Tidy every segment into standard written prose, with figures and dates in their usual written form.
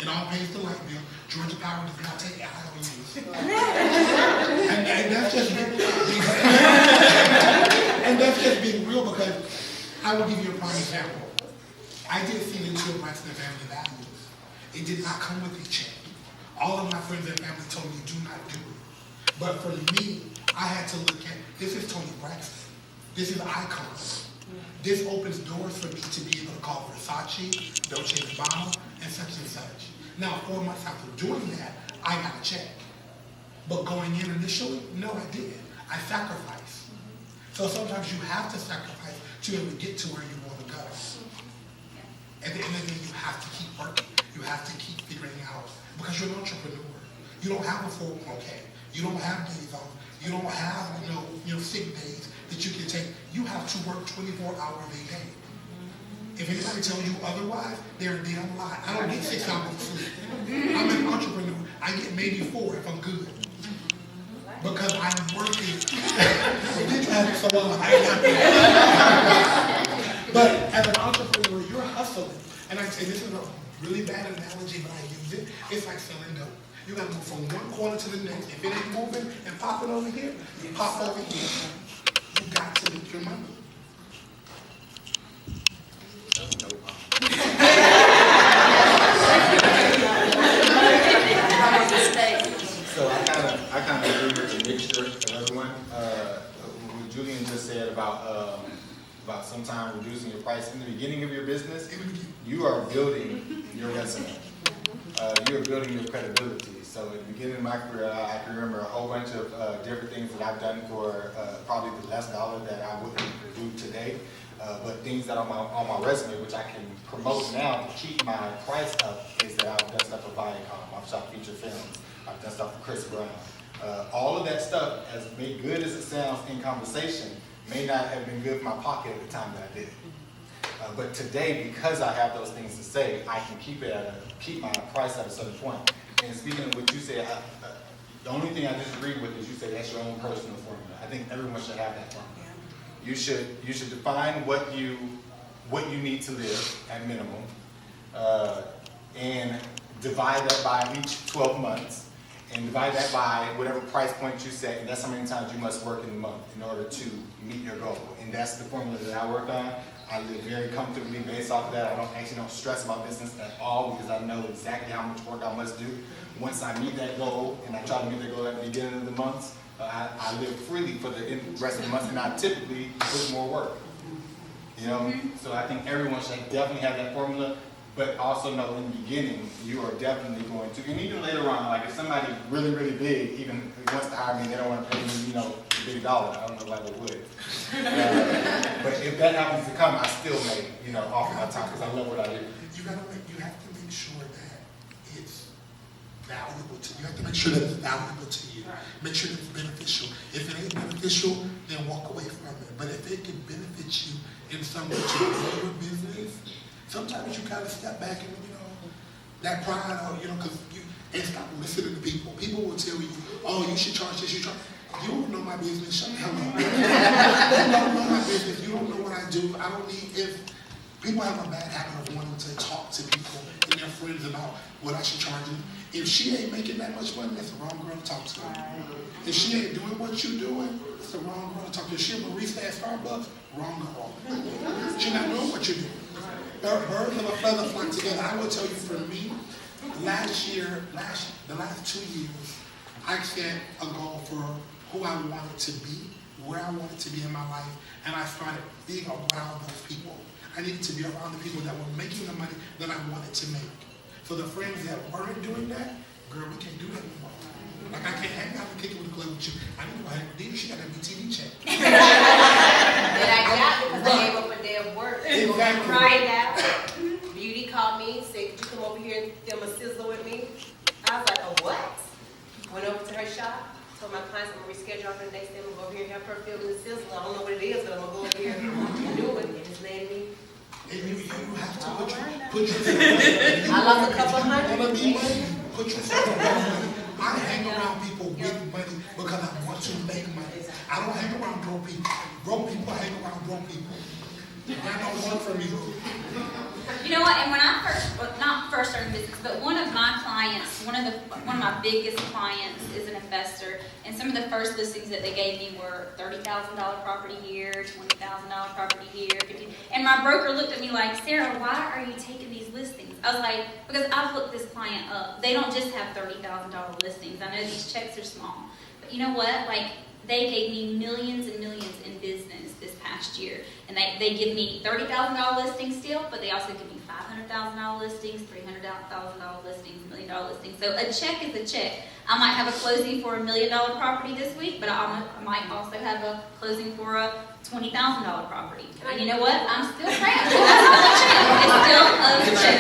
It all pays the light bill. Georgia Power does not take IOUs. and that's just and that's just being real, because I will give you a prime example. I did see into a Braxton Family Values. It did not come with a check. All of my friends and family told me, do not do it. But for me, I had to look at, this is Toni Braxton. This is Icon. This opens doors for me to be able to call Versace, Dolce & Gabbana, and such. Now, 4 months after doing that, I got a check. But going in initially, no, I didn't. I sacrificed. So sometimes you have to sacrifice to be able to get to where you want to go. At the end of the day, you have to keep working. You have to keep figuring out, because you're an entrepreneur. You don't have a 401k. You don't have days off. You don't have sick days that you can take. You have to work 24 hours a day. If anybody tells you otherwise, they're a damn lie. I don't get 6 hours of sleep. I'm an entrepreneur. I get maybe 4 if I'm good. Because I'm working. But as an entrepreneur, you're hustling. And I say, this is a really bad analogy, but I use it. It's like selling dope. You gotta move from one corner to the next. If it ain't moving and popping over here, you pop over here. You got to make your money. So I kind of agree with the mixture of everyone. What Julian just said about sometimes reducing your price in the beginning of your business, you are building your resume. You are building your credibility. So at the beginning of my career, I can remember a whole bunch of different things that I've done for probably the less dollar that I wouldn't do today. But things that are on my resume, which I can promote now to keep my price up, is that I've done stuff for Viacom, I've shot feature films, I've done stuff for Chris Brown. All of that stuff, as good as it sounds in conversation, may not have been good for my pocket at the time that I did it. But today, because I have those things to say, I can keep my price at a certain point. And speaking of what you said, the only thing I disagree with is you say that's your own personal formula. I think everyone should have that formula. You should define what you need to live at minimum, and divide that by each 12 months, and divide that by whatever price point you set, and that's how many times you must work in a month in order to meet your goal. And that's the formula that I work on. I live very comfortably based off of that. I don't stress about business at all, because I know exactly how much work I must do. Once I meet that goal, and I try to meet that goal at the beginning of the month, I live freely for the rest of the month, and I typically put more work. You know, so I think everyone should definitely have that formula, but also know in the beginning you are definitely going to, and even later on, like if somebody really, really big even wants to hire me, they don't want to pay me, a big dollar. I don't know why they would. But if that happens to come, I still may, offer my time because I love what I do. You have to make sure that it's valuable to you. You have to make sure that it's valuable to you. Make sure that it's beneficial. If it ain't beneficial, then walk away from it. But if it can benefit you in some way to grow your business, sometimes you kind of step back and, that pride, because and stop listening to people. People will tell you, oh, you should charge this, you don't know my business, shut the hell up. You don't know my business, you don't know what I do. I don't need, if people have a bad habit of wanting to talk to people and their friends about what I should charge them. If she ain't making that much money, that's the wrong girl to talk to. If she ain't doing what you're doing, it's the wrong girl to talk to. If she a barista at Starbucks, wrong girl. She's not doing what you're doing. Birds of a feather flock together. I will tell you, for me, the last 2 years, I set a goal for who I wanted to be, where I wanted to be in my life, and I started being around those people. I needed to be around the people that were making the money that I wanted to make. So the friends that weren't doing that, girl, we can't do that anymore. Like, I can't hang out and kick it with the club with you. I need to go hang with Dina. She got that BTV check. That I got because I gave up a day of work. Exactly. Right now, Beauty called me, said, could you come over here and film a sizzle with me? I was like, a what? Went over to her shop, told my clients I'm going to reschedule her for the next day. I'm going to go over here and have her film the sizzle. I don't know what it is, but I'm going to go over here and do it. And it's letting me. And you have to put yourself I lost a couple of hundred. Put yourself around. I hang around people with money because I want to make money. I don't hang around broke people. Broke people hang around broke people. That don't work for me. You know what? And when I first, well, not first starting business, but one of my clients, one of my biggest clients is an investor, and some of the first listings that they gave me were $30,000 property here, $20,000 property here, 50. And my broker looked at me like, Sarah, why are you taking these listings? I was like, because I've looked this client up. They don't just have $30,000 listings. I know these checks are small, but you know what? Like, they gave me millions and millions in business this past year. And they give me $30,000 listings still, but they also give me $500,000 listings, $300,000 listings, $1 million listings. So a check is a check. I might have a closing for $1 million property this week, but I might also have a closing for a $20,000 property. And you know what? I'm still proud. It's still a check.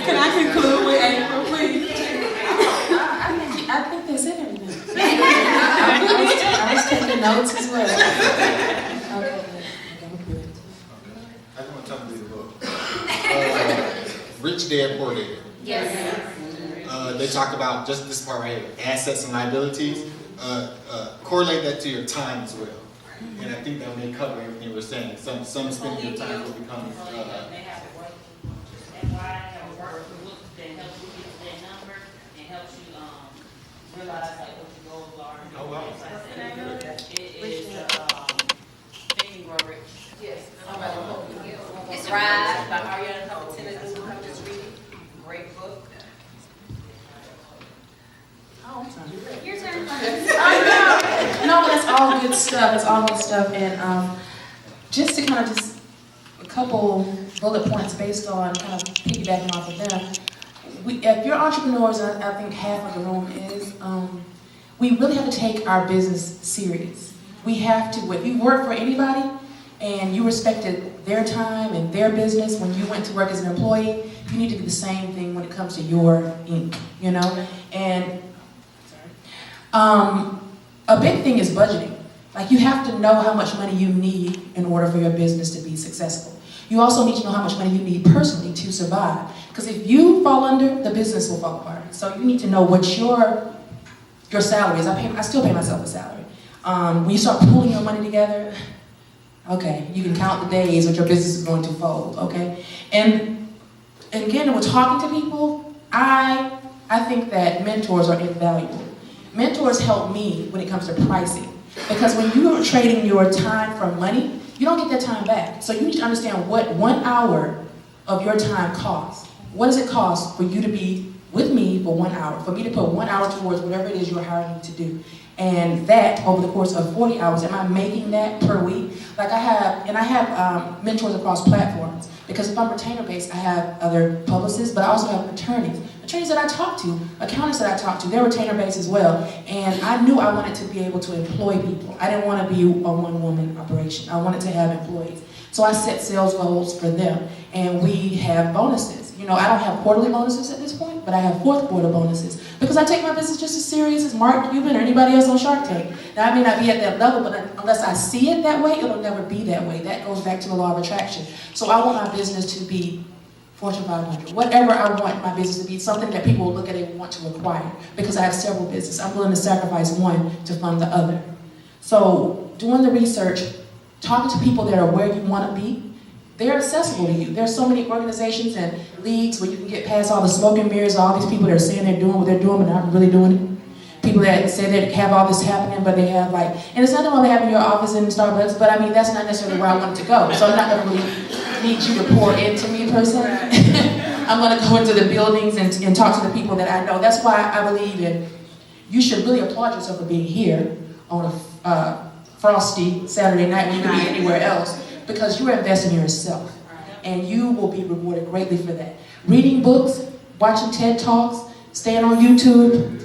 Can I conclude with April, please? I think that's it, everything. I was taking notes as well. Okay, good. I just want to tell you the book. Rich Dad, Poor Dad. Yes. They talk about just this part right here, assets and liabilities. Correlate that to your time as well. And I think that may cover everything we're saying. Some spending your time will become. They have a work, that's why I have a work book that helps you get to that number and helps you realize like what your goals are. And Oh, wow. It is Think and Grow Rich. Yes. It's Rise by Ariana Huffington. I'm just reading. Great book. Oh, I'm sorry. Your turn. No, that's all good stuff. That's all good stuff. And just to kind of just a couple bullet points based on kind of piggybacking off of them. If you're entrepreneurs, and I think half of the room is, we really have to take our business serious. We have to. If you work for anybody and you respected their time and their business when you went to work as an employee, you need to do the same thing when it comes to your ink, you know? And a big thing is budgeting. Like, you have to know how much money you need in order for your business to be successful. You also need to know how much money you need personally to survive. Because if you fall under, the business will fall apart. So you need to know what your salary is. I still pay myself a salary. When you start pooling your money together, okay, you can count the days that your business is going to fold, okay? And again, when we're talking to people, I think that mentors are invaluable. Mentors help me when it comes to pricing. Because when you are trading your time for money, you don't get that time back. So you need to understand what 1 hour of your time costs. What does it cost for you to be with me for 1 hour? For me to put 1 hour towards whatever it is you're hiring me to do. And that over the course of 40 hours, am I making that per week? Like I have mentors across platforms. Because if I'm retainer-based, I have other publicists, but I also have attorneys. Attorneys that I talk to, accountants that I talk to, they're retainer-based as well. And I knew I wanted to be able to employ people. I didn't want to be a one-woman operation. I wanted to have employees. So I set sales goals for them. And we have bonuses. You know, I don't have quarterly bonuses at this point, but I have fourth quarter bonuses. Because I take my business just as serious as Mark Cuban or anybody else on Shark Tank. Now, I may not be at that level, but unless I see it that way, it'll never be that way. That goes back to the law of attraction. So I want my business to be Fortune 500. Whatever I want my business to be, something that people will look at and want to acquire. Because I have several businesses. I'm willing to sacrifice one to fund the other. So doing the research, talking to people that are where you want to be, they're accessible to you. There's so many organizations and leagues where you can get past all the smoke and mirrors, all these people that are saying they're doing what they're doing but not really doing it. People that say they have all this happening, but they have like, and it's nothing wrong with having your office in Starbucks, but I mean, that's not necessarily where I want it to go. So I'm not gonna really need you to pour into me per se. I'm gonna go into the buildings and talk to the people that I know. That's why I believe in, you should really applaud yourself for being here on a frosty Saturday night when you could be anywhere else. Because you are investing in yourself, and you will be rewarded greatly for that. Reading books, watching TED Talks, staying on YouTube.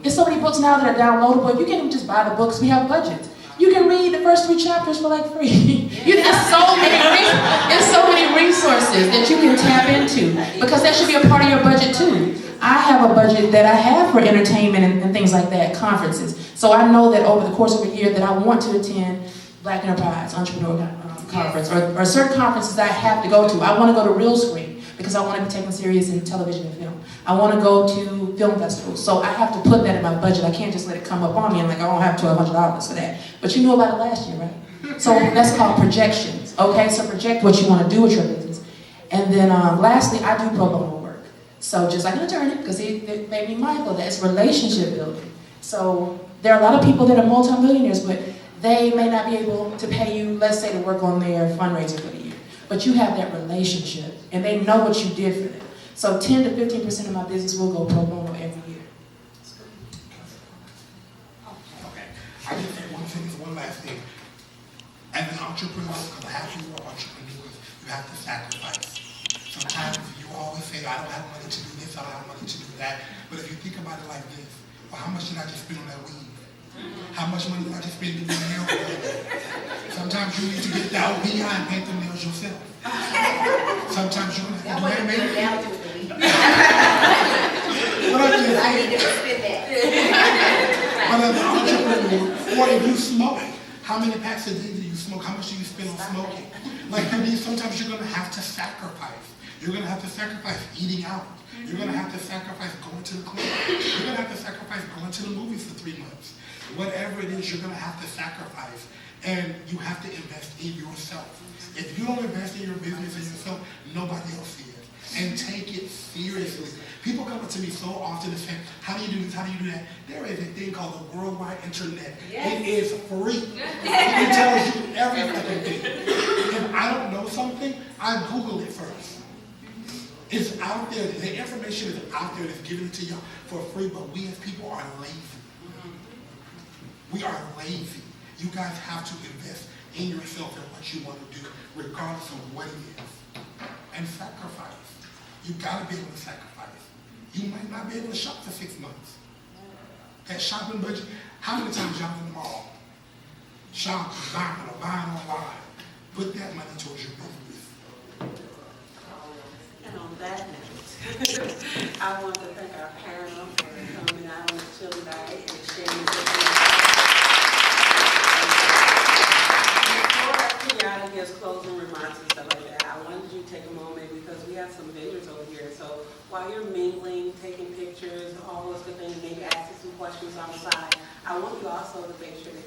There's so many books now that are downloadable. You can't just buy the books. We have budgets. You can read the first 3 chapters for like free. There's so many resources that you can tap into, because that should be a part of your budget too. I have a budget that I have for entertainment and things like that, conferences. So I know that over the course of a year that I want to attend Black Enterprise Entrepreneur Conference, or certain conferences that I have to go to. I want to go to Real Screen because I want to be taken serious in television and film. I want to go to film festivals, so I have to put that in my budget. I can't just let it come up on me and like I don't have $1,200 for that. But you knew about it last year, right? So that's called projections. Okay, so project what you want to do with your business. And then lastly, I do pro bono work. So just like an attorney, because he made me mindful that it's relationship building. So there are a lot of people that are multimillionaires, but they may not be able to pay you, let's say, to work on their fundraiser for the year. But you have that relationship, and they know what you did for them. So 10 to 15% of my business will go pro bono every year. Okay, I just say one last thing. As an entrepreneur, because half of you are entrepreneurs, you have to sacrifice. Sometimes you always say, I don't have money to do this, I don't have money to do that. But if you think about it like this, well, how much did I just spend on that weed? How much money did I just spend on the nail? Sometimes you need to get that weed and paint the nails yourself. Sometimes you're going to have to do that, maybe. But I'm just I saying, need to spend that. but as an entrepreneur, or if you smoke, how many packs a day do you smoke? How much do you spend on smoking? Like you need, sometimes you're gonna have to sacrifice. You're gonna have to sacrifice eating out. You're gonna have to sacrifice going to the club. You're gonna have to sacrifice going to the movies for 3 months. Whatever it is, you're gonna have to sacrifice. And you have to invest in yourself. If you don't invest in your business and yourself, nobody else sees it. And take it seriously. People come up to me so often and say, how do you do this, how do you do that? There is a thing called the worldwide internet. Yes. It is free. It tells you every fucking thing. If I don't know something, I Google it first. It's out there. The information is out there. It's given to you for free, but we as people are lazy. We are lazy. You guys have to invest in yourself and what you want to do, regardless of what it is. And sacrifice. You gotta be able to sacrifice. You might not be able to shop for 6 months. That shopping budget, how many times y'all in the mall? Shopping, buying online. Put that money towards your business. And on that note, I want to thank our panel for coming out on a chilly night and sharing this. Before Kenyatta gives closing remarks and stuff like that, I wanted you to take a moment because we have some vendors over here. So while you're mingling, taking pictures, all those good things, maybe asking some questions on the side, I want you also to make sure that